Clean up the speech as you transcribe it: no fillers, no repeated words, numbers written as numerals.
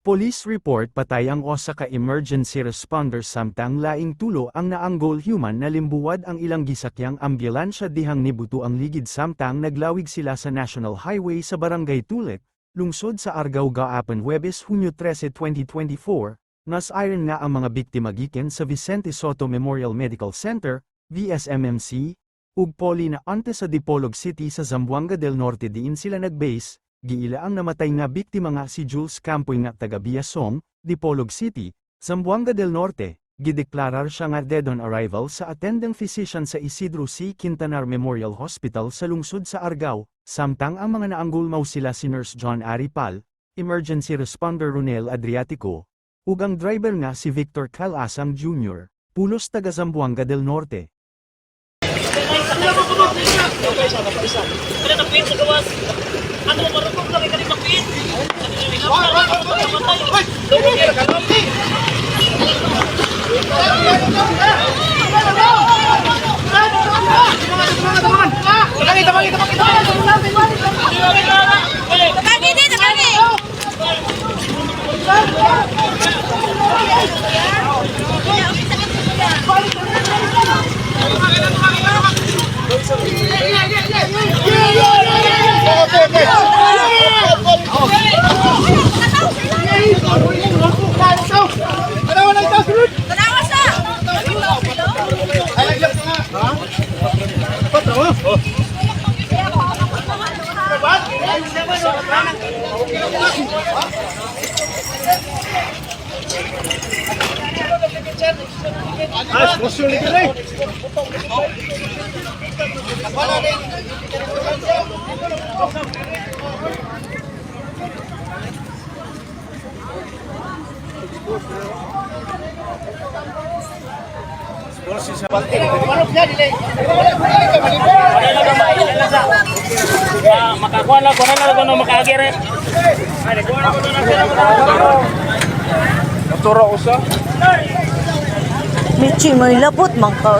Police report patay ang usa ka emergency responder samtang laing tulo ang naanggol human na limbuwad ang ilang gisakyang ambulansya dihang nibuto ang ligid samtang naglawig sila sa National Highway sa Barangay Tulit, lungsod sa Argao gaapon Huwebes Hunyo 13, 2024, nas iron nga ang mga biktima gikan sa Vicente Soto Memorial Medical Center, VSMMC, ug poli na ante sa Dipolog City sa Zamboanga del Norte diin sila nagbase. Giila ang namatay nga biktima nga si Jules Campoy nga taga Biasong, Dipolog City, Zamboanga del Norte. Gideklarar siya nga dead on arrival sa attending physician sa Isidro C. Quintanar Memorial Hospital sa lungsod sa Argao, samtang ang mga naanggol mao sila si Nurse John Aripal, Emergency Responder Ronel Adriatico, ug ang driver nga si Victor Calasang Jr., pulos taga Zamboanga del Norte. Ano marunong kami kami magpit? Makakuha lang ko na makagire. Ay, kuha na ko na. Naturo usa. Michi, may labot man ka.